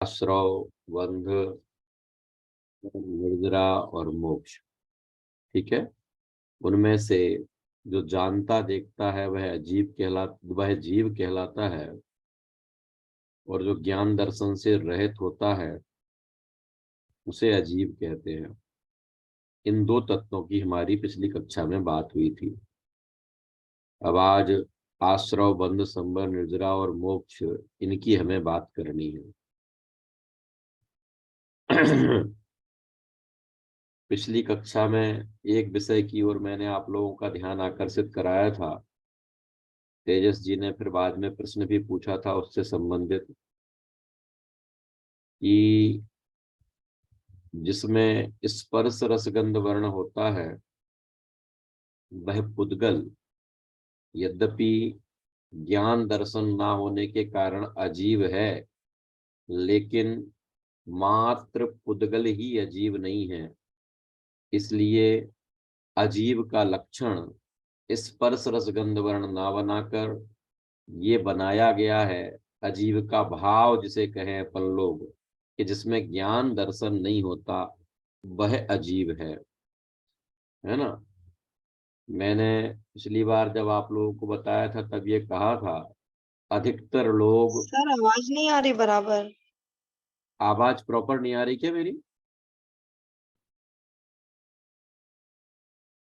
आश्रव, बंध, निर्जरा और मोक्ष। ठीक है, उनमें से जो जानता देखता है वह जीव कहलाता है, और जो ज्ञान दर्शन से रहित होता है उसे अजीव कहते हैं। इन दो तत्वों की हमारी पिछली कक्षा में बात हुई थी। अब आज आश्रव, बंध, संबर, निर्जरा और मोक्ष, इनकी हमें बात करनी है। पिछली कक्षा में एक विषय की ओर मैंने आप लोगों का ध्यान आकर्षित कराया था। तेजस जी ने फिर बाद में प्रश्न भी पूछा था उससे संबंधित, कि जिसमें स्पर्श रसगंध वर्ण होता है वह पुद्गल यद्यपि ज्ञान दर्शन ना होने के कारण अजीव है, लेकिन मात्र पुद्गल ही अजीव नहीं है। इसलिए अजीव का लक्षण स्पर्श रसगंध वर्ण ना बनाकर ये बनाया गया है अजीव का भाव, जिसे कहें अपन लोग, कि जिसमें ज्ञान दर्शन नहीं होता वह अजीव है ना। मैंने पिछली बार जब आप लोगों को बताया था तब ये कहा था, अधिकतर लोग। सर आवाज नहीं आ रही बराबर। आवाज प्रॉपर नहीं आ रही क्या मेरी?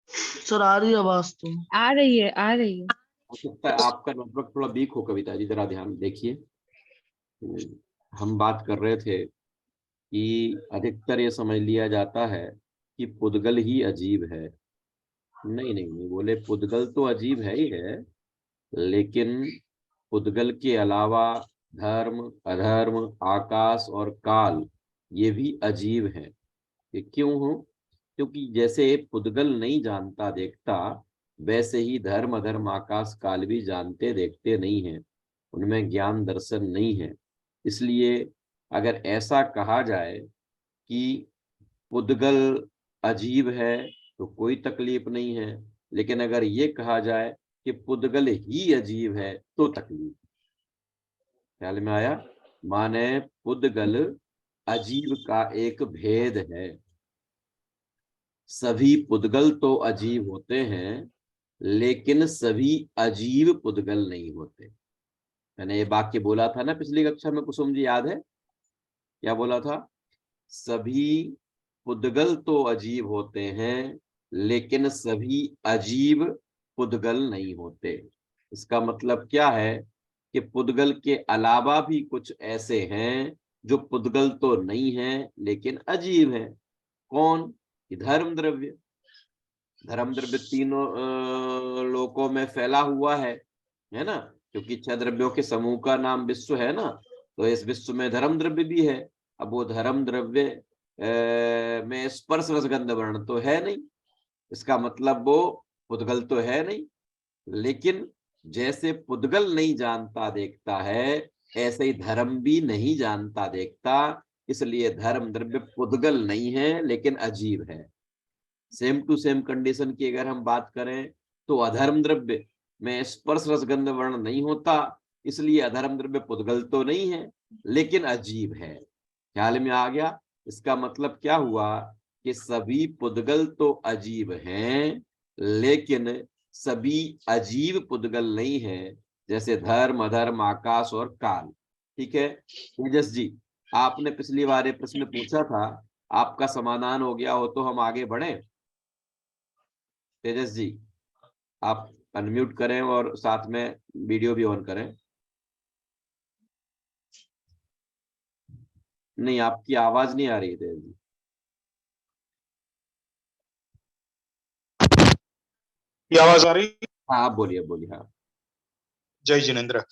सर आ रही आवाज तो। आ रही है, आ रही है। हो सकता है आपका नेटवर्क थोड़ा वीक हो। कविता जी जरा ध्यान देखिए। हम बात कर रहे थे कि अधिकतर ये समझ लिया जाता है कि पुद्गल ही अजीब है। नहीं नहीं नहीं, बोले पुद्गल तो अजीब है ही है, लेकिन पुद्गल के अलावा धर्म, अधर्म, आकाश और काल ये भी अजीब है। ये क्यों हो? क्योंकि जैसे पुद्गल नहीं जानता देखता, वैसे ही धर्म, अधर्म, आकाश, काल भी जानते देखते नहीं है, उनमें ज्ञान दर्शन नहीं है। इसलिए अगर ऐसा कहा जाए कि पुद्गल अजीब है तो कोई तकलीफ नहीं है, लेकिन अगर ये कहा जाए कि पुद्गल ही अजीब है तो तकलीफ। ख्याल में आया? माने पुद्गल अजीब का एक भेद है। सभी पुद्गल तो अजीब होते हैं, लेकिन सभी अजीब पुद्गल नहीं होते। मैंने ये वाक्य बोला था ना पिछली कक्षा में, कुसुम जी याद है क्या बोला था? सभी पुद्गल तो अजीब होते हैं, लेकिन सभी अजीब पुद्गल नहीं होते। इसका मतलब क्या है कि पुद्गल के अलावा भी कुछ ऐसे हैं जो पुद्गल तो नहीं हैं लेकिन अजीब हैं। कौन? धर्म द्रव्य। धर्म द्रव्य तीनों लोकों में फैला हुआ है ना, क्योंकि 6 द्रव्यों के समूह का नाम विश्व है ना, तो इस विश्व में धर्म द्रव्य भी है। अब वो धर्म द्रव्य में स्पर्श रसगंध वर्ण तो है नहीं, इसका मतलब वो पुद्गल तो है नहीं। लेकिन जैसे पुद्गल नहीं जानता देखता है, ऐसे ही धर्म भी नहीं जानता देखता, इसलिए धर्म द्रव्य पुद्गल नहीं है लेकिन अजीब है। सेम टू सेम कंडीशन की अगर हम बात करें तो अधर्म द्रव्य में स्पर्श रसगंध वर्ण नहीं होता, इसलिए अधर्म द्रव्य पुद्गल तो नहीं है लेकिन अजीब है। ख्याल में आ गया? इसका मतलब क्या हुआ कि सभी पुद्गल तो अजीब हैं, लेकिन सभी अजीब पुद्गल नहीं है, जैसे धर्म, अधर्म, आकाश और काल। ठीक है तेजस जी, आपने पिछली बार ये प्रश्न पूछा था, आपका समाधान हो गया हो तो हम आगे बढ़े। तेजस जी, आप अनम्यूट करें और साथ में वीडियो भी ऑन करें। नहीं, आपकी आवाज नहीं आ रही है तेजस जी। ये आवाज आ रही? हाँ आप बोलिए, बोलिए। हाँ जय जिनेन्द्र।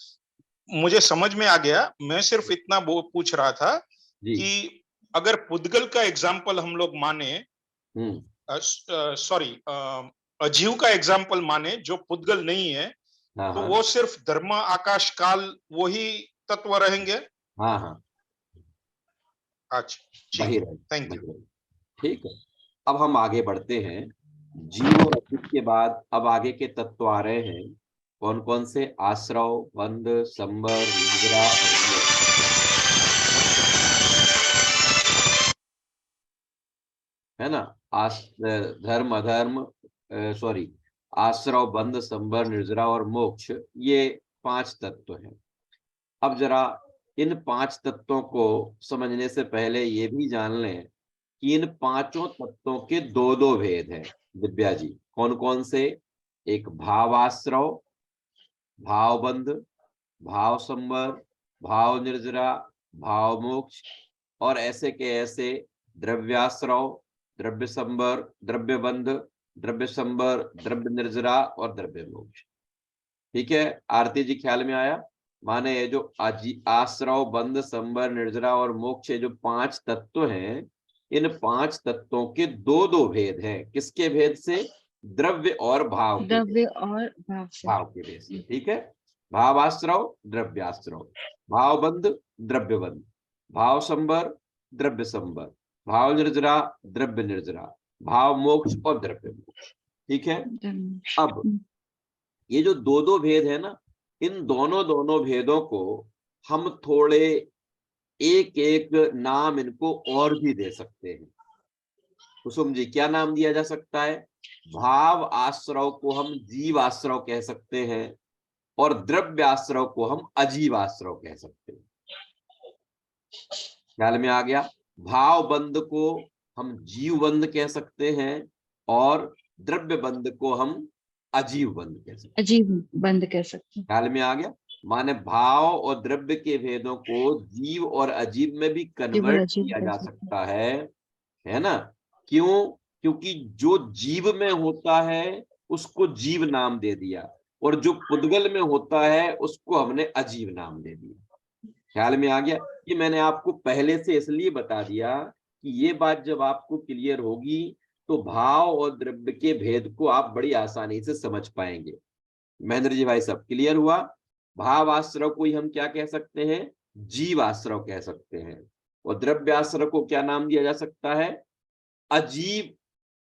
मुझे समझ में आ गया। मैं सिर्फ इतना पूछ रहा था जी। कि अगर पुद्गल का एग्जाम्पल हम लोग माने, सॉरी, अजीव का एग्जाम्पल माने जो पुद्गल नहीं है, हाँ तो हाँ वो सिर्फ धर्म, आकाश, काल वही तत्व रहेंगे। हाँ हाँ, अच्छा वही ठीक है, रहे, थैंक वही यू। रहे। ठीक है, अब हम आगे बढ़ते हैं। जीव और अजीव के बाद अब आगे के तत्व आ रहे हैं। कौन कौन से? आश्रव, बंध, संबर, निद्रा और मोक्ष। है ना, धर्म अधर्म, सॉरी, आश्रव, बंध, संबर, निर्जरा और मोक्ष, ये 5 तत्व हैं। अब जरा इन 5 तत्वों को समझने से पहले ये भी जान लें कि इन 5 तत्वों के 2 भेद हैं। दिव्या जी, कौन कौन से? एक भावाश्रव, भावबंध, भाव संबर, भाव निर्जरा, भाव मोक्ष, और ऐसे के ऐसे द्रव्याश्रव, द्रव्य संबर, द्रव्य बंध, द्रव्य संबर, द्रव्य निर्जरा और द्रव्य मोक्ष। ठीक है, आरती जी ख्याल में आया? माने ये जो आश्रव, बंध, संबर, निर्जरा और मोक्ष, जो 5 तत्व हैं, इन 5 तत्वों के 2 भेद हैं। किसके भेद से? द्रव्य और भाव के भेद, द्रव्य और भाव से। भाव के भेद से। ठीक है, भावाश्रव, द्रव्याश्रव, भावबंध, द्रव्यबंध, भाव संबर, द्रव्य संबर, भाव निर्जरा, द्रव्य निर्जरा, भाव मोक्ष और द्रव्य मोक्ष। ठीक है, अब ये जो 2 भेद है ना, इन दोनों भेदों को हम थोड़े एक एक नाम इनको और भी दे सकते हैं। कुसुम जी, क्या नाम दिया जा सकता है? भाव आश्रव को हम जीव आश्रव कह सकते हैं और द्रव्य आश्रव को हम अजीव आश्रव कह सकते हैं। ख्याल में आ गया? भाव बंध को हम जीव बंध कह सकते हैं और द्रव्य बंध को हम अजीव बंध कह सकते हैं। अजीब बंद कह सकते हैं। ख्याल में आ गया? माने भाव और द्रव्य के भेदों को जीव और अजीब में भी कन्वर्ट अजीब किया कह जा सकते हैं। सकता है ना? क्यों? क्योंकि जो जीव में होता है उसको जीव नाम दे दिया और जो पुद्गल में होता है उसको हमने अजीब नाम दे दिया। ख्याल में आ गया? ये मैंने आपको पहले से इसलिए बता दिया कि ये बात जब आपको क्लियर होगी तो भाव और द्रव्य के भेद को आप बड़ी आसानी से समझ पाएंगे। महेंद्र जी भाई, सब क्लियर हुआ? भाव आश्रव को ही हम क्या कह सकते हैं? जीव आश्रव कह सकते हैं। और द्रव्य आश्रव को क्या नाम दिया जा सकता है? अजीब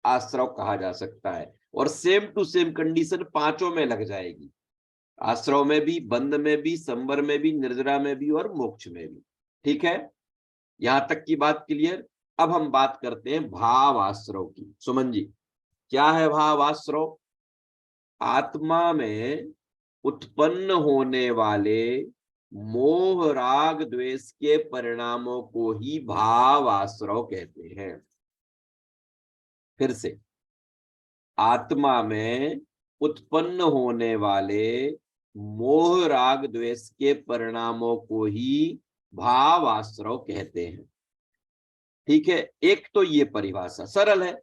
आश्रव कहा जा सकता है। और सेम टू सेम कंडीशन 5 में लग जाएगी, आश्रव में भी, बंध में भी, संबर में भी, निर्जरा में भी और मोक्ष में भी। ठीक है, यहां तक की बात क्लियर? अब हम बात करते हैं भाव आश्रव की। सुमन जी, क्या है भाव आश्रव? आत्मा में उत्पन्न होने वाले मोह राग द्वेष के परिणामों को ही भाव आश्रव कहते हैं। फिर से, आत्मा में उत्पन्न होने वाले मोह राग द्वेष के परिणामों को ही भाव आश्रव कहते हैं। ठीक है, एक तो ये परिभाषा सरल है।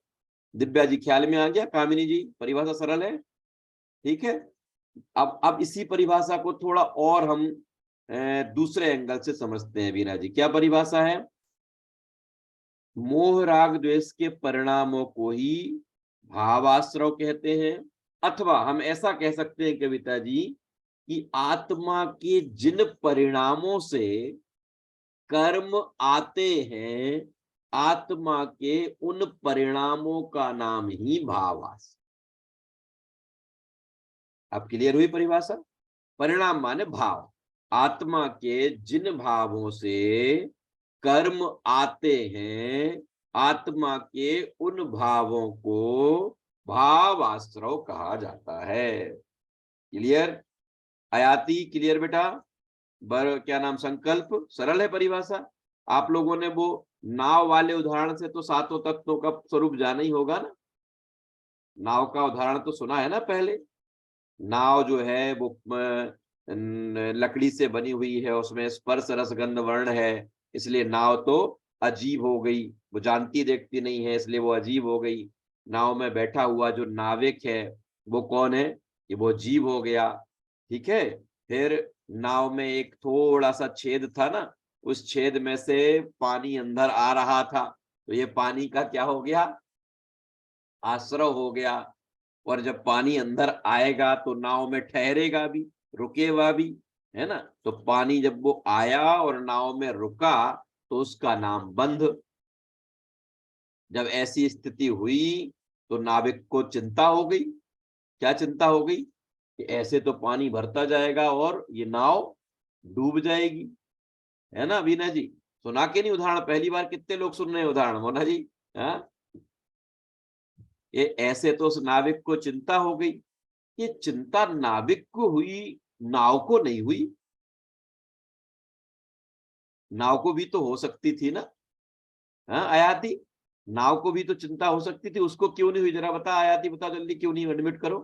दिव्या जी, ख्याल में आ गया? कामिनी जी, परिभाषा सरल है? ठीक है, अब इसी परिभाषा को थोड़ा और हम दूसरे एंगल से समझते हैं। वीना जी, क्या परिभाषा है? मोह राग द्वेष के परिणामों को ही भावाश्रव कहते हैं, अथवा हम ऐसा कह सकते हैं कविता जी कि आत्मा के जिन परिणामों से कर्म आते हैं, आत्मा के उन परिणामों का नाम ही भावाश्रव। अब क्लियर हुई परिभाषा? परिणाम माने भाव, आत्मा के जिन भावों से कर्म आते हैं, आत्मा के उन भावों को भाव आश्रव कहा जाता है। क्लियर? आयाति, क्लियर बेटा? क्या नाम, संकल्प? सरल है परिभाषा। आप लोगों ने वो नाव वाले उदाहरण से तो 7 तत्वों का स्वरूप जाना ही होगा ना। नाव का उदाहरण तो सुना है ना पहले। नाव जो है वो लकड़ी से बनी हुई है, उसमें स्पर्श रस गंध वर्ण है, इसलिए नाव तो अजीब हो गई। वो जानती देखती नहीं है, इसलिए वो अजीब हो गई। नाव में बैठा हुआ जो नाविक है वो कौन है? ये वो जीव हो गया। ठीक है, फिर नाव में एक थोड़ा सा छेद था ना, उस छेद में से पानी अंदर आ रहा था, तो ये पानी का क्या हो गया? आश्रव हो गया। और जब पानी अंदर आएगा तो नाव में ठहरेगा भी, रुकेगा भी, है ना? तो पानी जब वो आया और नाव में रुका तो उसका नाम बंध। जब ऐसी स्थिति हुई तो नाविक को चिंता हो गई। क्या चिंता हो गई? कि ऐसे तो पानी भरता जाएगा और ये नाव डूब जाएगी, है ना? वीना जी, सुना के नहीं उदाहरण? पहली बार कितने लोग सुन रहे हैं उदाहरण? मोना जी, हाँ? ये ऐसे तो उस नाविक को चिंता हो गई। ये चिंता नाविक को हुई, नाव को नहीं हुई। नाव को भी तो हो सकती थी ना। हाँ आयाती, नाव को भी तो चिंता हो सकती थी, उसको क्यों नहीं हुई? जरा बता आयाती, बता जल्दी, क्यों नहीं? एडमिट करो।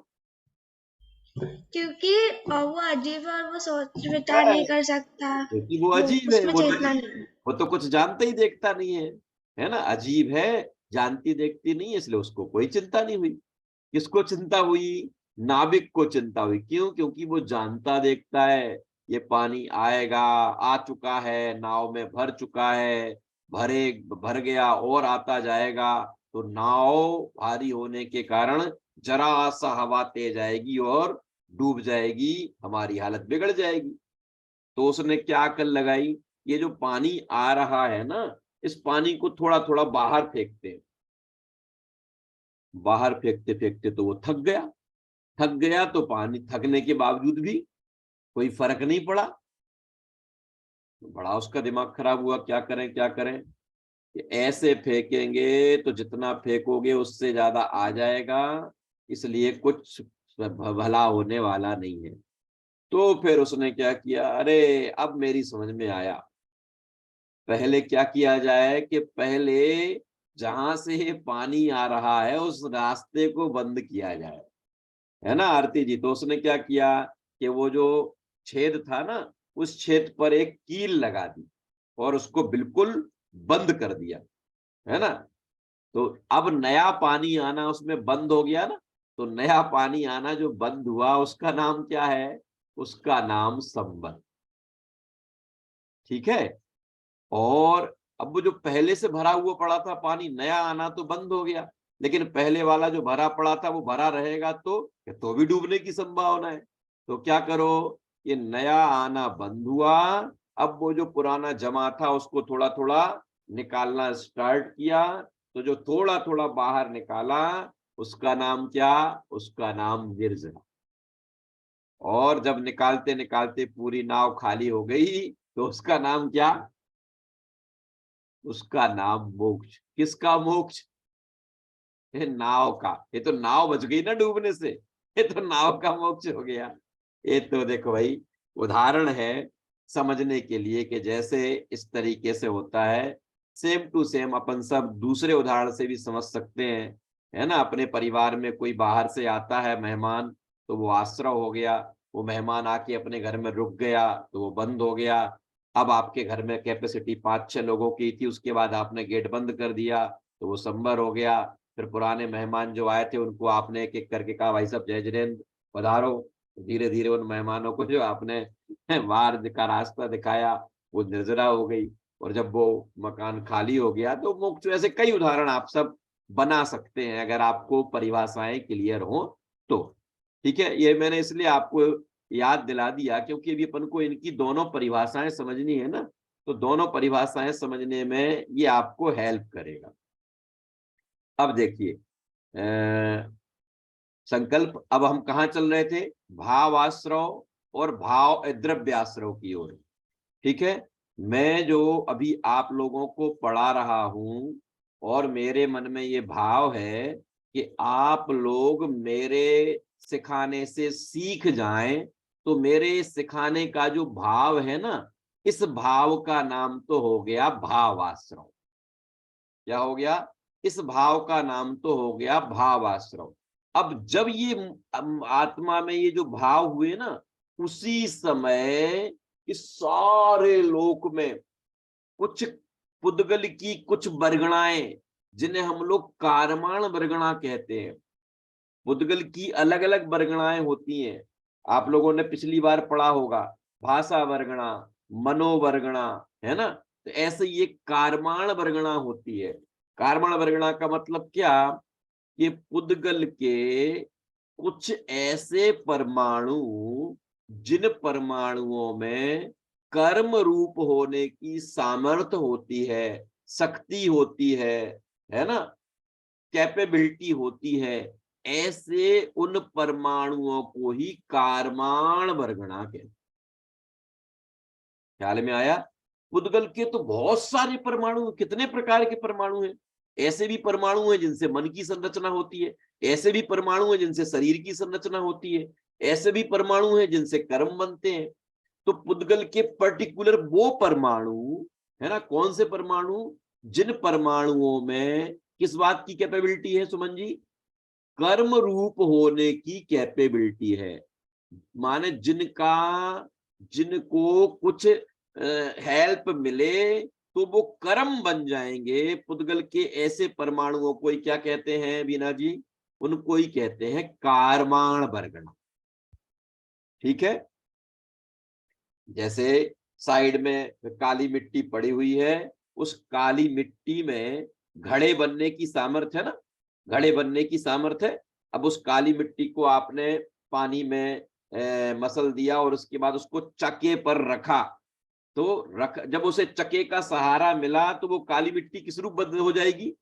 क्योंकि वो अजीब है और वो सोच विचार नहीं कर सकता, क्योंकि वो अजीब है, उसमें चेतना नहीं। वो तो कुछ जानता ही देखता नहीं है ना। अजीब है, जानती देखती नहीं है, इसलिए उसको कोई चिंता नहीं हुई। किसको चिंता हुई? नाविक को चिंता हुई। क्यों? क्योंकि वो जानता देखता है ये पानी आएगा, आ चुका है, नाव में भर चुका है, भर गया और आता जाएगा, तो नाव भारी होने के कारण जरा सा हवा तेज आएगी और डूब जाएगी, हमारी हालत बिगड़ जाएगी। तो उसने क्या अकल लगाई, ये जो पानी आ रहा है ना, इस पानी को थोड़ा थोड़ा बाहर फेंकते हैं। बाहर फेंकते फेंकते तो वो थक गया तो पानी थकने के बावजूद भी कोई फर्क नहीं पड़ा। तो बड़ा उसका दिमाग खराब हुआ, क्या करें क्या करें। कि ऐसे फेंकेंगे तो जितना फेंकोगे उससे ज्यादा आ जाएगा, इसलिए कुछ भला होने वाला नहीं है। तो फिर उसने क्या किया, अरे अब मेरी समझ में आया, पहले क्या किया जाए कि पहले जहां से पानी आ रहा है उस रास्ते को बंद किया जाए, है ना आरती जी। तो उसने क्या किया कि वो जो छेद था ना, उस छेद पर एक कील लगा दी और उसको बिल्कुल बंद कर दिया, है ना। तो अब नया पानी आना उसमें बंद हो गया ना। तो नया पानी आना जो बंद हुआ उसका नाम क्या है? उसका नाम संबंध। ठीक है। और अब वो जो पहले से भरा हुआ पड़ा था पानी, नया आना तो बंद हो गया, लेकिन पहले वाला जो भरा पड़ा था वो भरा रहेगा तो भी डूबने की संभावना है। तो क्या करो, ये नया आना बंद हुआ, अब वो जो पुराना जमा था उसको थोड़ा थोड़ा निकालना स्टार्ट किया। तो जो थोड़ा थोड़ा बाहर निकाला उसका नाम क्या? उसका नाम निर्जरा। और जब निकालते निकालते पूरी नाव खाली हो गई तो उसका नाम क्या? उसका नाम मोक्ष। किसका मोक्ष? ये नाव का। ये तो नाव बच गई ना डूबने से, ये तो नाव का मोक्ष हो गया। ये तो देखो भाई, उदाहरण है समझने के लिए कि जैसे इस तरीके से होता है, सेम टू सेम अपन सब दूसरे उदाहरण से भी समझ सकते हैं, है ना। अपने परिवार में कोई बाहर से आता है मेहमान, तो वो आश्रय हो गया। वो मेहमान आके अपने घर में रुक गया तो वो बंद हो गया। अब आपके घर में कैपेसिटी 5-6 लोगों की थी, उसके बाद आपने गेट बंद कर दिया तो वो संबर हो गया। फिर पुराने मेहमान जो आए थे उनको आपने एक एक करके कहा, भाई साहब जय जिनेंद्र, पधारो। धीरे धीरे उन मेहमानों को जो आपने बाहर का रास्ता दिखाया, वो निर्जरा हो गई। और जब वो मकान खाली हो गया तो मोक्ष। ऐसे कई उदाहरण आप सब बना सकते हैं अगर आपको परिभाषाएं क्लियर हो तो। ठीक है, ये मैंने इसलिए आपको याद दिला दिया क्योंकि अभी अपन को इनकी दोनों परिभाषाएं समझनी है ना। तो दोनों परिभाषाएं समझने में ये आपको हेल्प करेगा। अब देखिए संकल्प, अब हम कहाँ चल रहे थे? भावाश्रव और भाव द्रव्याश्रव की ओर। ठीक है, मैं जो अभी आप लोगों को पढ़ा रहा हूं और मेरे मन में ये भाव है कि आप लोग मेरे सिखाने से सीख जाएं, तो मेरे सिखाने का जो भाव है ना, इस भाव का नाम तो हो गया भावाश्रव। क्या हो गया? इस भाव का नाम तो हो गया भावाश्रव। अब जब ये आत्मा में ये जो भाव हुए ना, उसी समय इस सारे लोक में कुछ पुद्गल की कुछ वर्गणाएं, जिन्हें हम लोग कारमाण वर्गणा कहते हैं। पुद्गल की अलग अलग वर्गणाएं होती हैं। आप लोगों ने पिछली बार पढ़ा होगा, भाषा वर्गणा, मनोवर्गणा, है ना। तो ऐसे ये कारमाण वर्गणा होती है। कारमाण वर्गणा का मतलब क्या? ये पुद्गल के कुछ ऐसे परमाणु, जिन परमाणुओं में कर्म रूप होने की सामर्थ्य होती है, शक्ति होती है ना, कैपेबिलिटी होती है, ऐसे उन परमाणुओं को ही कारमाण वर्गणा कहते। ख्याल में आया? पुद्गल के तो बहुत सारे परमाणु, कितने प्रकार के परमाणु हैं? ऐसे भी परमाणु हैं जिनसे मन की संरचना होती है, ऐसे भी परमाणु हैं जिनसे शरीर की संरचना होती है, ऐसे भी परमाणु हैं जिनसे कर्म बनते हैं। तो पुद्गल के पर्टिकुलर वो परमाणु है ना, कौन से परमाणु, जिन परमाणुओं में किस बात की कैपेबिलिटी है सुमन जी, कर्म रूप होने की कैपेबिलिटी है। माने जिनको कुछ हेल्प मिले तो वो कर्म बन जाएंगे। पुद्गल के ऐसे परमाणुओं को क्या कहते हैं बीना जी, उनको ही कहते हैं कार्माण वर्गण। ठीक है, जैसे साइड में काली मिट्टी पड़ी हुई है, उस काली मिट्टी में घड़े बनने की सामर्थ्य है ना, घड़े बनने की सामर्थ्य है। अब उस काली मिट्टी को आपने पानी में मसल दिया और उसके बाद उसको चक्के पर रखा, तो जब उसे चक्के का सहारा मिला तो वो काली मिट्टी किस रूप बदल हो जाएगी,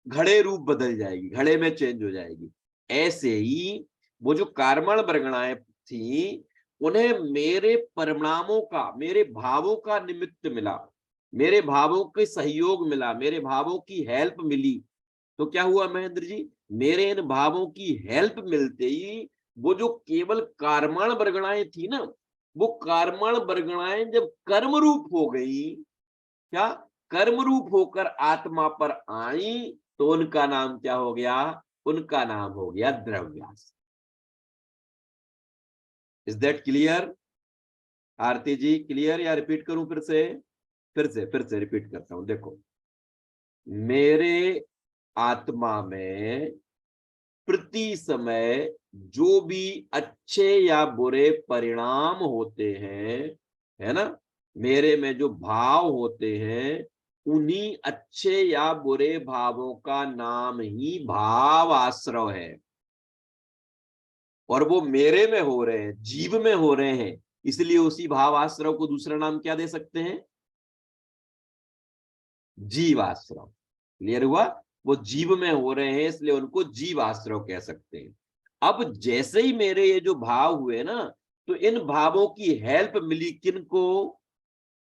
घड़े रूप बदल जाएगी, घड़े में चेंज हो जाएगी। ऐसे ही वो जो कार्मण वर्गणाएं थी, उन्हें मेरे परिणामों का, मेरे भावों का निमित्त मिला, मेरे भावों के सहयोग मिला, मेरे भावों की हेल्प मिली। तो क्या हुआ महेंद्र जी, मेरे इन भावों की हेल्प मिलते ही वो जो केवल कार्मण वर्गणाएं थी ना, वो कार्मण वर्गणाएं जब कर्म रूप हो गई, क्या कर्म रूप होकर आत्मा पर आई, तो उनका नाम क्या हो गया, उनका नाम हो गया द्रव्यास। Is that clear Aarti ji, clear या रिपीट करूं फिर से रिपीट करता हूं। देखो, मेरे आत्मा में प्रति समय जो भी अच्छे या बुरे परिणाम होते हैं, है ना, मेरे में जो भाव होते हैं, उन्हीं अच्छे या बुरे भावों का नाम ही भाव आश्रव है। और वो मेरे में हो रहे हैं, जीव में हो रहे हैं, इसलिए उसी भाव आश्रव को दूसरा नाम क्या दे सकते हैं, जीव आश्रव। क्लियर हुआ, वो जीव में हो रहे हैं इसलिए उनको जीव आश्रव कह सकते हैं। अब जैसे ही मेरे ये जो भाव हुए ना, तो इन भावों की हेल्प मिली किनको,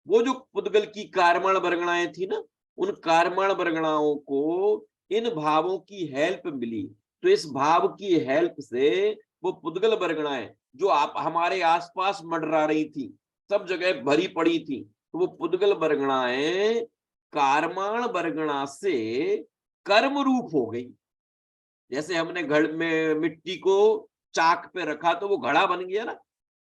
वो जो पुद्गल की कार्मण वर्गणाएं थी ना, उन कार्मण वर्गणाओं को इन भावों की हेल्प मिली। तो इस भाव की हेल्प से वो पुद्गल वर्गणाएं जो आप हमारे आसपास मंडरा रही थी, सब जगह भरी पड़ी थी, तो वो पुद्गल वर्गणाएं कार्माण वर्गणा से कर्म रूप हो गई। जैसे हमने घड़ में मिट्टी को चाक पे रखा तो वो घड़ा बन गया ना,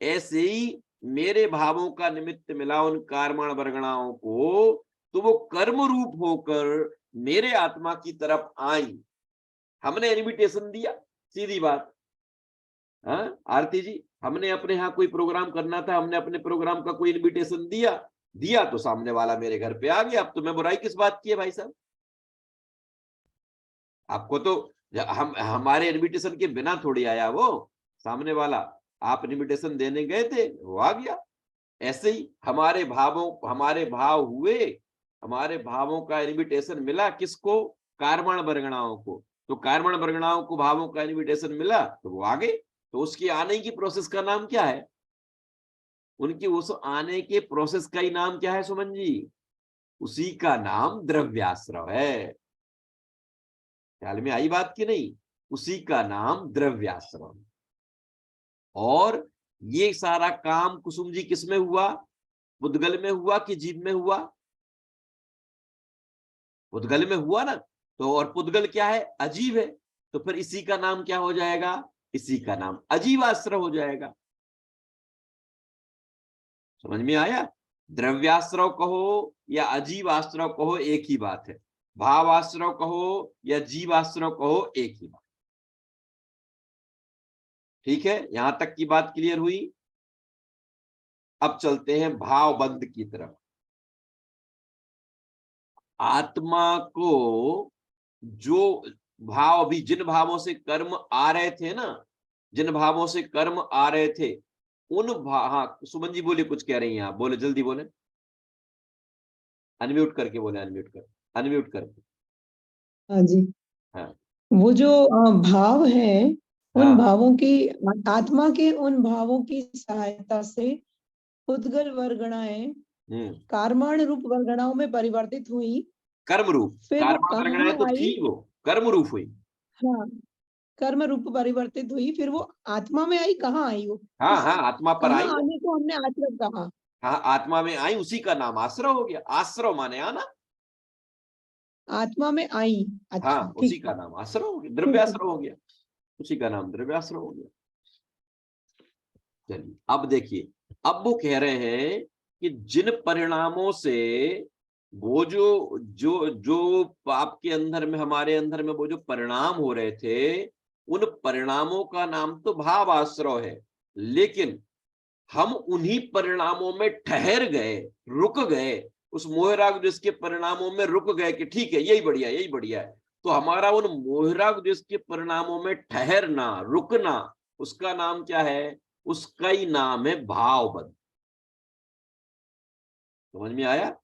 ऐसे ही मेरे भावों का निमित्त मिला उन कार्माण वर्गणाओं को, तो वो कर्म रूप होकर मेरे आत्मा की तरफ आई। हमने इनविटेशन दिया, सीधी बात। हाँ आरती जी, हमने अपने यहाँ कोई प्रोग्राम करना था, हमने अपने प्रोग्राम का कोई इनविटेशन दिया तो सामने वाला मेरे घर पे आ गया। अब तो मैं बुराई किस बात की है भाई साहब, आपको तो हमारे इनविटेशन के बिना थोड़ी आया वो सामने वाला, आप इनविटेशन देने गए थे, वो आ गया। ऐसे ही हमारे भाव हुए, हमारे भावों का इनविटेशन मिला किसको, कार्मण वर्गणाओं को। तो कार्मण वर्गणाओं को भावों का इनविटेशन मिला तो वो आ गए। तो उसके आने की प्रोसेस का नाम क्या है, उनकी उस आने के प्रोसेस का ही नाम क्या है सुमन जी, उसी का नाम द्रव्याश्रव है। ख्याल में आई बात की नहीं, उसी का नाम द्रव्याश्रव। और ये सारा काम कुसुम जी किसमें हुआ, पुद्गल में हुआ कि जीव में हुआ, पुद्गल में हुआ ना। तो और पुद्गल क्या है, अजीव है, तो फिर इसी का नाम क्या हो जाएगा, इसी का नाम अजीव आश्रव हो जाएगा। समझ में आया, द्रव्याश्रव कहो या अजीव आश्रव कहो एक ही बात है, भाव आश्रव कहो या जीव आश्रव कहो एक ही बात। ठीक है, यहां तक की बात क्लियर हुई। अब चलते हैं भाव बंध की तरफ। आत्मा को जो भाव, अभी जिन भावों से कर्म आ रहे थे ना, जिन भावों से कर्म आ रहे थे उन हाँ सुमन जी बोले, कुछ कह रही हैं आप, बोले जल्दी बोले, अनम्यूट करके बोले, अनम्यूट करके। हाँ जी। हाँ वो जो भाव है, उन हाँ भावों की, आत्मा के उन भावों की सहायता से पुद्गल वर्गणाएं कार्माण रूप वर्गणाओं में परिवर्तित हुई। कर्म रूप, फिर वो कर्म परिगणाएं तो कहाँ थी, आई? वो कर्म रूप हुई। हाँ, कर्म रूप परिवर्तित हुई, फिर वो आत्मा में आई, कहाँ आई वो? हाँ हाँ, आत्मा पर कहाँ आई, आने को हमने आश्रय कहा? हाँ आत्मा में आई, उसी का नाम आश्रव हो गया। आश्रव माने आना, आत्मा में आई। अच्छा, हाँ उसी ठीक का है, नाम आश्रव हो गया, ठीक है। द्रव्याश्रव हो गया, उसी का नाम द्रव्याश्रव हो गया। चलिए अब देखिए, अब वो कह रहे हैं कि जिन परिणामों से वो जो जो जो आपके अंदर में, हमारे अंदर में वो जो परिणाम हो रहे थे, उन परिणामों का नाम तो भाव आश्रव है, लेकिन हम उन्हीं परिणामों में ठहर गए, रुक गए, उस मोहराग जिसके परिणामों में रुक गए कि ठीक है यही बढ़िया, यही बढ़िया है। तो हमारा उन मोहराग जिसके परिणामों में ठहरना, रुकना, उसका नाम क्या है? उसका ही नाम है भावबंध। समझ में आया?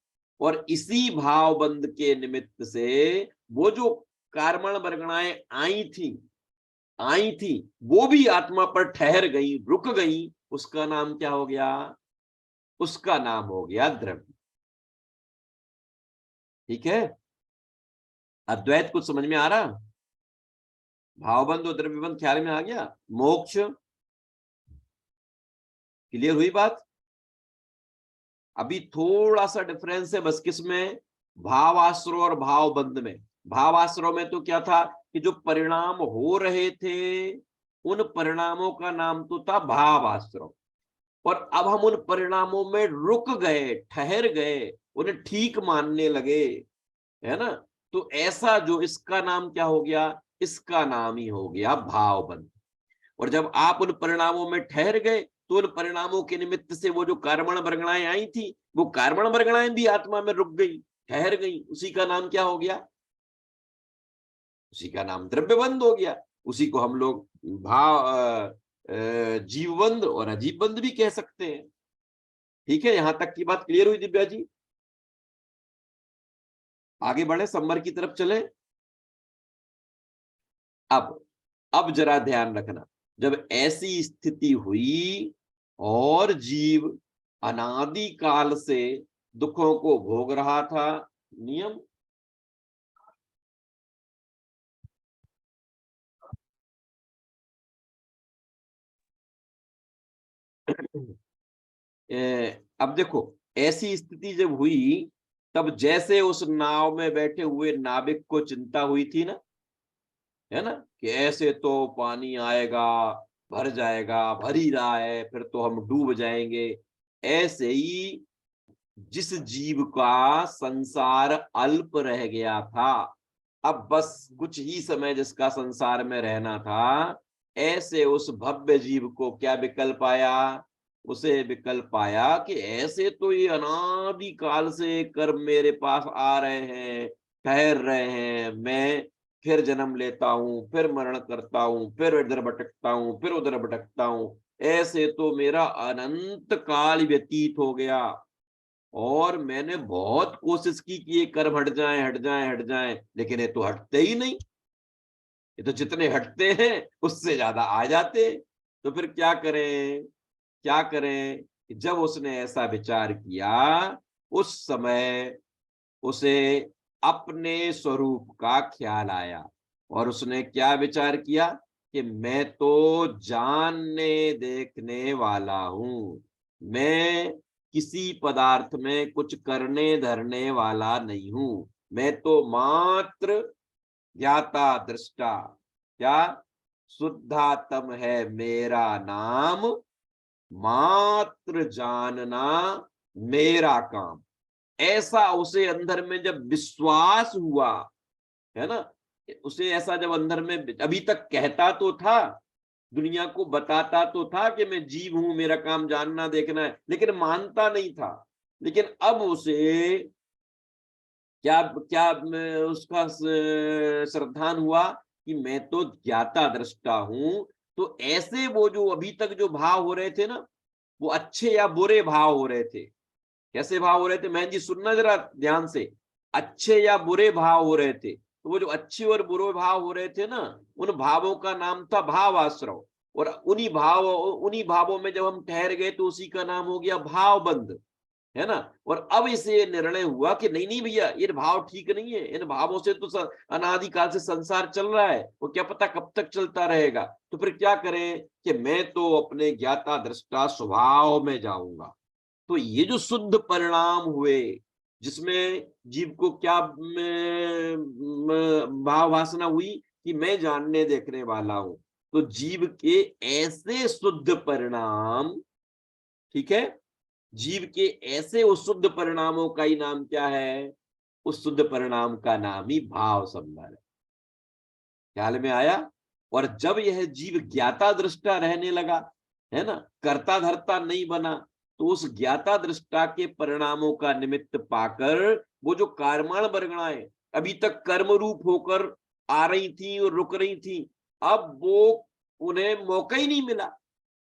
और इसी भावबंध के निमित्त से वो जो कार्बन वर्गणाएं आई थी, वो भी आत्मा पर ठहर गई, रुक गई, उसका नाम क्या हो गया? उसका नाम हो गया द्रव्य। ठीक है, अद्वैत कुछ समझ में आ रहा? भावबंध और द्रव्यबंध ख्याल में आ गया? मोक्ष क्लियर हुई बात? अभी थोड़ा सा डिफरेंस है बस, किसमें? भावाश्रव और भावबंध में। भावाश्रव में तो क्या था कि जो परिणाम हो रहे थे, उन परिणामों का नाम तो था भावाश्रव, और अब हम उन परिणामों में रुक गए, ठहर गए, उन्हें ठीक मानने लगे, है ना? तो ऐसा जो, इसका नाम क्या हो गया? इसका नाम ही हो गया भावबंध। और जब आप उन परिणामों में ठहर गए, तो उन परिणामों के निमित्त से वो जो कार्बन वर्गणाएं आई थी, वो कार्बन वर्गणाएं भी आत्मा में रुक गई, ठहर गई, उसी का नाम क्या हो गया? उसी का नाम द्रव्यबंध हो गया। उसी को हम लोग जीवबंध और अजीवबंध भी कह सकते हैं। ठीक है, यहां तक की बात क्लियर हुई दिव्या जी? आगे बढ़े, समर की तरफ चले। अब जरा ध्यान रखना, जब ऐसी स्थिति हुई और जीव अनादि काल से दुखों को भोग रहा था, नियम अब देखो, ऐसी स्थिति जब हुई, तब जैसे उस नाव में बैठे हुए नाविक को चिंता हुई थी ना, है ना, कि ऐसे तो पानी आएगा, भर जाएगा, भर ही रहा है, फिर तो हम डूब जाएंगे। ऐसे ही जिस जीव का संसार अल्प रह गया था, अब बस कुछ ही समय जिसका संसार में रहना था, ऐसे उस भव्य जीव को क्या विकल्प आया? उसे विकल्प आया कि ऐसे तो ये अनादि काल से कर्म मेरे पास आ रहे हैं, ठहर रहे हैं, मैं फिर जन्म लेता हूँ, फिर मरण करता हूँ, फिर इधर भटकता हूँ, फिर उधर भटकता हूँ, ऐसे तो मेरा अनंत काल व्यतीत हो गया, और मैंने बहुत कोशिश की कि ये कर्म हट जाए, हट जाए, हट जाए, लेकिन ये तो हटते ही नहीं। ये तो जितने हटते हैं उससे ज्यादा आ जाते हैं। तो फिर क्या करें, क्या करें? जब उसने ऐसा विचार किया, उस समय उसे अपने स्वरूप का ख्याल आया, और उसने क्या विचार किया कि मैं तो जानने देखने वाला हूं, मैं किसी पदार्थ में कुछ करने धरने वाला नहीं हूं, मैं तो मात्र ज्ञाता दृष्टा, क्या शुद्धात्म है मेरा नाम, मात्र जानना मेरा काम। ऐसा उसे अंदर में जब विश्वास हुआ, है ना, उसे ऐसा जब अंदर में, अभी तक कहता तो था, दुनिया को बताता तो था कि मैं जीव हूं, मेरा काम जानना देखना है, लेकिन मानता नहीं था। लेकिन अब उसे क्या क्या उसका श्रद्धान हुआ कि मैं तो ज्ञाता दृष्टा हूं। तो ऐसे वो जो अभी तक जो भाव हो रहे थे ना, वो अच्छे या बुरे भाव हो रहे थे। कैसे भाव हो रहे थे मैं जी, सुनना जरा ध्यान से, अच्छे या बुरे भाव हो रहे थे। तो वो जो अच्छे और बुरे भाव हो रहे थे ना, उन भावों का नाम था भावाश्रव, और उन्हीं भावों में जब हम ठहर गए तो उसी का नाम हो गया भावबंध। है ना। और अब इसे निर्णय हुआ कि नहीं नहीं भैया, ये भाव ठीक नहीं है, इन भावों से तो अनादिकाल से संसार चल रहा है, वो क्या पता कब तक चलता रहेगा। तो फिर क्या करें कि मैं तो अपने ज्ञाता दृष्टा स्वभाव में जाऊंगा। तो ये जो शुद्ध परिणाम हुए, जिसमें जीव को क्या भाव वासना हुई कि मैं जानने देखने वाला हूं, तो जीव के ऐसे शुद्ध परिणाम, ठीक है, जीव के ऐसे उस शुद्ध परिणामों का ही नाम क्या है? उस शुद्ध परिणाम का नाम ही भाव संबर है। ख्याल में आया? और जब यह जीव ज्ञाता दृष्टा रहने लगा, है ना, कर्ता धर्ता नहीं बना, तो उस ज्ञाता दृष्टा के परिणामों का निमित्त पाकर वो जो कर्माण वर्गणाएं अभी तक कर्म रूप होकर आ रही थी और रुक रही थी, अब वो उन्हें मौका ही नहीं मिला,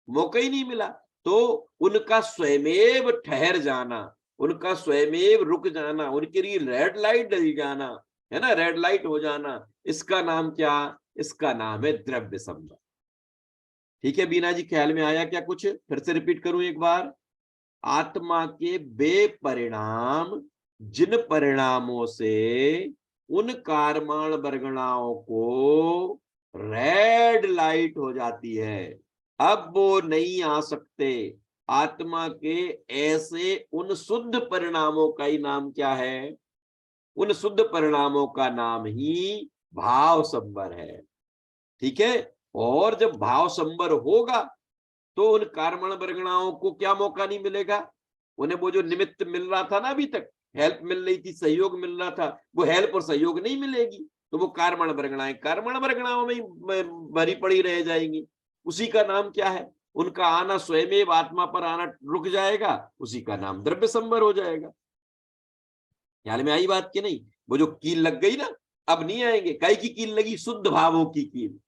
मौका ही नहीं मिला। तो उनका स्वयमेव ठहर जाना, उनका स्वयमेव रुक जाना, उनके लिए रेड लाइट डल जाना, है ना, रेड लाइट हो जाना, इसका नाम क्या? इसका नाम है द्रव्य संबंध। ठीक है बीना जी, ख्याल में आया क्या कुछ? फिर से रिपीट करूं एक बार। आत्मा के बेपरिणाम जिन परिणामों से उन कार्माण वर्गणाओं को रेड लाइट हो जाती है, अब वो नहीं आ सकते। आत्मा के ऐसे उन शुद्ध परिणामों का ही नाम क्या है? उन शुद्ध परिणामों का नाम ही भाव संबर है। ठीक है। और जब भाव संबर होगा तो उन कर्मण वर्गणाओं को क्या मौका नहीं मिलेगा? उन्हें वो जो निमित्त मिल रहा था ना, अभी तक हेल्प मिल रही थी, सहयोग मिल रहा था, वो हेल्प और सहयोग नहीं मिलेगी, तो वो कर्मण वर्गणाएं कर्मण वर्गणाओं में ही भरी पड़ी रह जाएंगी। उसी का नाम क्या है? उनका आना स्वयं आत्मा पर आना रुक जाएगा, उसी का नाम द्रव्य संबर हो जाएगा। ख्याल में आई बात कि नहीं? वो जो कील लग गई ना, अब नहीं आएंगे। काई की कील लगी? शुद्ध भावों की कील।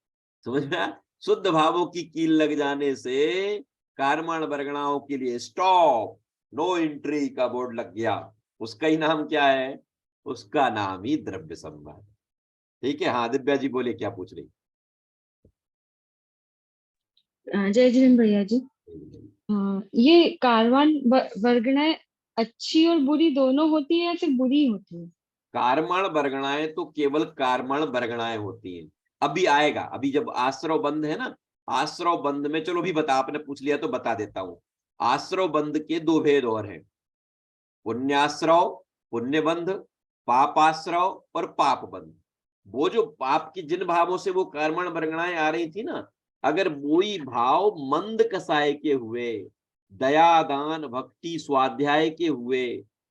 समझ में आया? शुद्ध भावों की कील लग जाने से कर्मण वर्गणाओं के लिए स्टॉप, नो एंट्री का बोर्ड लग गया। उसका ही नाम क्या है? उसका नाम ही द्रव्य संबर। ठीक है। हाँ दिव्या जी बोले, क्या पूछ रही? जय जिनेन्द्र भैया जी, ये कार्बन वर्गणाएं अच्छी और बुरी दोनों होती है या सिर्फ बुरी होती है? कर्मण वर्गणाएं तो केवल कर्मण वर्गणाएं होती हैं। अभी आएगा, अभी जब आश्रव बंध है ना, आश्रव बंध में, चलो भी बता, आपने पूछ लिया तो बता देता हूं। आश्रव बंध के दो भेद और हैं, पुण्याश्रव पुण्य बंध, पापाश्रव और पाप बंध। वो जो पाप की जिन भावों से वो कर्मण वर्गणाएं आ रही थी ना, अगर वही भाव मंद कसाय के हुए, दया दान भक्ति स्वाध्याय के हुए,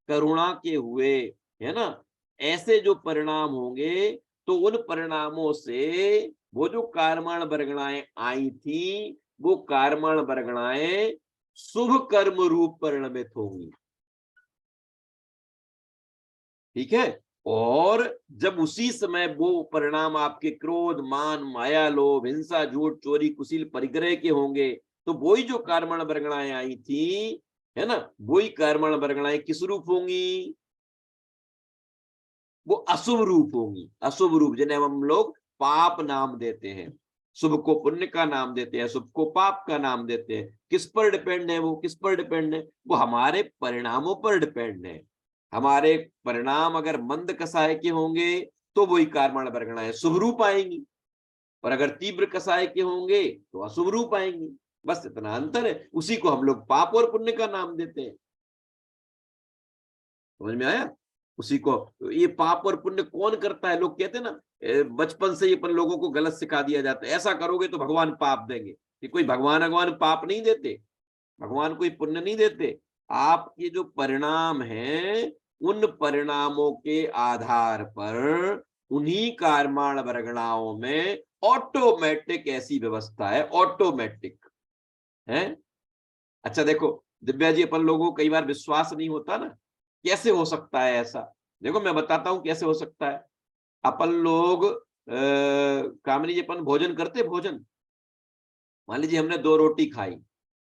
करुणा के हुए, है ना, ऐसे जो परिणाम होंगे, तो उन परिणामों से वो जो कर्मण वर्गणाएं आई थी, वो कर्मण वर्गणाएं शुभ कर्म रूप परिणमित होंगी। ठीक है। और जब उसी समय वो परिणाम आपके क्रोध मान माया लोभ हिंसा झूठ चोरी कुशील परिग्रह के होंगे, तो वही जो कर्मण वर्गणाएं आई थी, है ना, वही कर्मण वर्गणाएं किस रूप होंगी? वो अशुभ रूप होंगी। अशुभ रूप जिन्हें हम लोग पाप नाम देते हैं। शुभ को पुण्य का नाम देते हैं, शुभ को पाप का नाम देते हैं। किस पर डिपेंड है वो? किस पर डिपेंड है? वो हमारे परिणामों पर डिपेंड है। हमारे परिणाम अगर मंद कसाय के होंगे तो वही कर्मण वर्गणाएं शुभ रूप आएंगी, और अगर तीव्र कसाय के होंगे तो अशुभ रूप आएंगी। बस इतना अंतर है। उसी को हम लोग पाप और पुण्य का नाम देते हैं। समझ में आया? उसी को। ये पाप और पुण्य कौन करता है? लोग कहते हैं ना, बचपन से ही अपन लोगों को गलत सिखा दिया जाता है, ऐसा करोगे तो भगवान पाप देंगे। कि कोई भगवान पाप नहीं देते, भगवान कोई पुण्य नहीं देते। आपके जो परिणाम हैं, उन परिणामों के आधार पर उन्हीं कर्मण वर्गणाओं में ऑटोमेटिक ऐसी व्यवस्था है, ऑटोमेटिक है। अच्छा देखो दिव्या जी, अपन लोगों को कई बार विश्वास नहीं होता ना, कैसे हो सकता है ऐसा? देखो मैं बताता हूं कैसे हो सकता है। अपन लोग कामिनी जी, अपन भोजन करते, भोजन मान लीजिए हमने 2 रोटी खाई,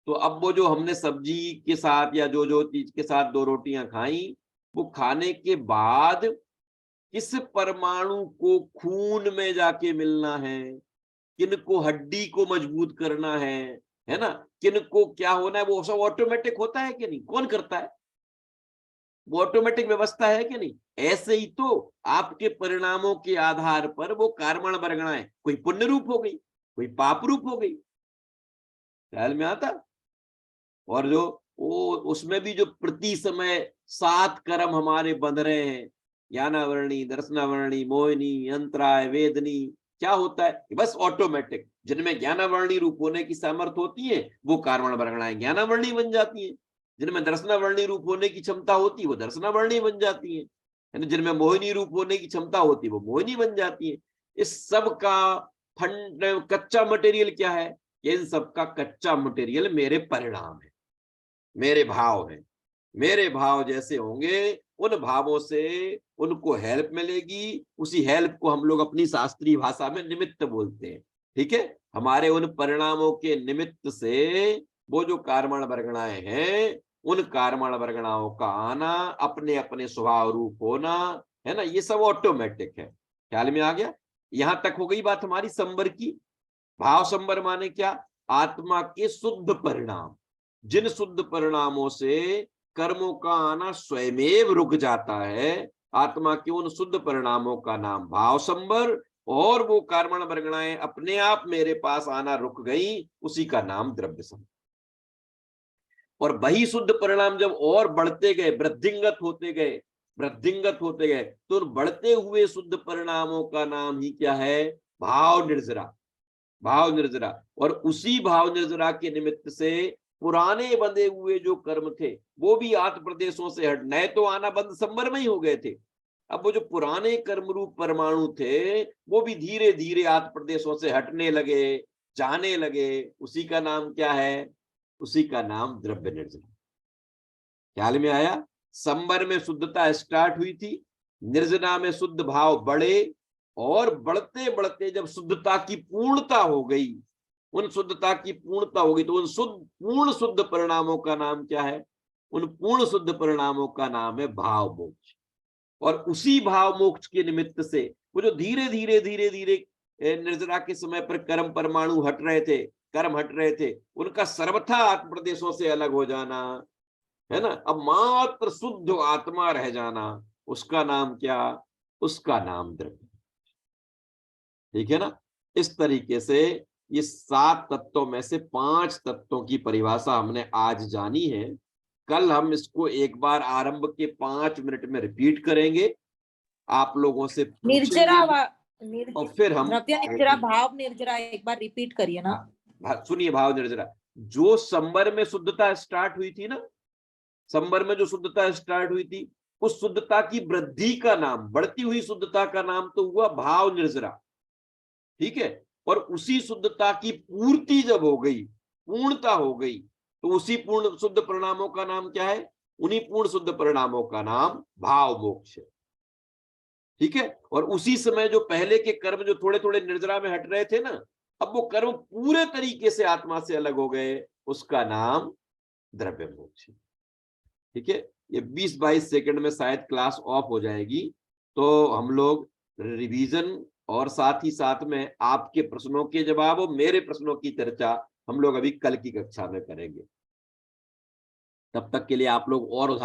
तो अब वो जो हमने सब्जी के साथ या जो चीज के साथ 2 रोटियां खाई, वो खाने के बाद किस परमाणु को खून में जाके मिलना है, किन को हड्डी को मजबूत करना है ना, किन को क्या होना है, वो सब ऑटोमेटिक होता है कि नहीं? कौन करता है? वो ऑटोमेटिक व्यवस्था है कि नहीं? ऐसे ही तो आपके परिणामों के आधार पर वो कार्मण वर्गणाएं कोई पुण्य रूप हो गई, कोई पाप रूप हो गई, ख्याल में आता? और जो वो उसमें भी जो प्रति समय 7 कर्म हमारे बंध रहे हैं, ज्ञानावरणी, दर्शनावरणी, मोहिनी, अंतराय, वेदनी, क्या होता है? बस ऑटोमेटिक जिनमें ज्ञानावरणी रूप होने की सामर्थ्य होती है वो कार्मण वर्गणाएं ज्ञानावरणी बन जाती है, जिनमें दर्शनावरणी रूप होने की क्षमता होती है वो दर्शनावरणी बन जाती है, जिनमें मोहिनी रूप होने की क्षमता होती है वो मोहिनी बन जाती है। इस सब का फंड कच्चा मटेरियल क्या है? इन सब का कच्चा मटेरियल मेरे परिणाम है, मेरे भाव हैं। मेरे भाव जैसे होंगे उन भावों से उनको हेल्प मिलेगी, उसी हेल्प को हम लोग अपनी शास्त्रीय भाषा में निमित्त बोलते हैं। ठीक है, हमारे उन परिणामों के निमित्त से वो जो कार्मण वर्गणाएं हैं उन कार्मण वर्गणाओं का आना, अपने अपने स्वभाव रूप होना, है ना, ये सब ऑटोमेटिक है। ख्याल में आ गया? यहां तक हो गई बात हमारी संबर की। भाव संबर माने क्या? आत्मा के शुद्ध परिणाम, जिन शुद्ध परिणामों से कर्मों का आना स्वयमेव रुक जाता है, आत्मा के उन शुद्ध परिणामों का नाम भाव संबर, और वो कार्मण वर्गणाएं अपने आप मेरे पास आना रुक गई, उसी का नाम द्रव्य संबर। और वही शुद्ध परिणाम जब और बढ़ते गए, वृद्धिंगत होते गए, वृद्धिंगत होते गए, तो उन बढ़ते हुए शुद्ध परिणामों का नाम ही क्या है? भाव निर्जरा, भाव निर्जरा। और उसी भाव निर्जरा के निमित्त से पुराने बंधे हुए जो कर्म थे वो भी आत्म प्रदेशों से हट, नए तो आना बंद संबर में ही हो गए थे, अब वो जो पुराने कर्म रूप परमाणु थे वो भी धीरे धीरे आत्म प्रदेशों से हटने लगे, जाने लगे। उसी का नाम क्या है? उसी का नाम द्रव्य निर्जरा। ख्याल में आया? संबर में शुद्धता स्टार्ट हुई थी, निर्जना में शुद्ध भाव बढ़े, और बढ़ते बढ़ते जब शुद्धता की पूर्णता हो गई, उन शुद्धता की पूर्णता होगी तो उन पूर्ण शुद्ध परिणामों का नाम क्या है? उन पूर्ण शुद्ध परिणामों का नाम है भाव मोक्ष। और उसी भाव मोक्ष के निमित्त से वो जो धीरे धीरे धीरे धीरे निर्जरा के समय पर कर्म परमाणु हट रहे थे, कर्म हट रहे थे, उनका सर्वथा आत्म प्रदेशों से अलग हो जाना, है ना, अब मात्र शुद्ध आत्मा रह जाना, उसका नाम क्या? उसका नाम द्रव्य। ठीक है ना? इस तरीके से ये 7 तत्वों में से 5 तत्वों की परिभाषा हमने आज जानी है। कल हम इसको एक बार आरंभ के 5 मिनट में रिपीट करेंगे, आप लोगों से निर्जरा और फिर हम द्रव्य निर्जरा, भाव निर्जरा एक बार रिपीट करिए ना। सुनिए, भाव निर्जरा जो संबर में शुद्धता स्टार्ट हुई थी ना, संबर में जो शुद्धता स्टार्ट हुई थी, उस शुद्धता की वृद्धि का नाम, बढ़ती हुई शुद्धता का नाम तो हुआ भाव निर्जरा। ठीक है, और उसी शुद्धता की पूर्ति जब हो गई, पूर्णता हो गई, तो उसी पूर्ण शुद्ध परिणामों का नाम क्या है? उन्हीं पूर्ण शुद्ध परिणामों का नाम भाव मोक्ष है। ठीक है, और उसी समय जो पहले के कर्म जो थोड़े थोड़े निर्जरा में हट रहे थे ना, अब वो कर्म पूरे तरीके से आत्मा से अलग हो गए, उसका नाम द्रव्य मोक्ष है। ठीक है, ये 20-22 सेकंड में शायद क्लास ऑफ हो जाएगी, तो हम लोग रिवीजन और साथ ही साथ में आपके प्रश्नों के जवाब और मेरे प्रश्नों की चर्चा हम लोग अभी कल की कक्षा में करेंगे। तब तक के लिए आप लोग और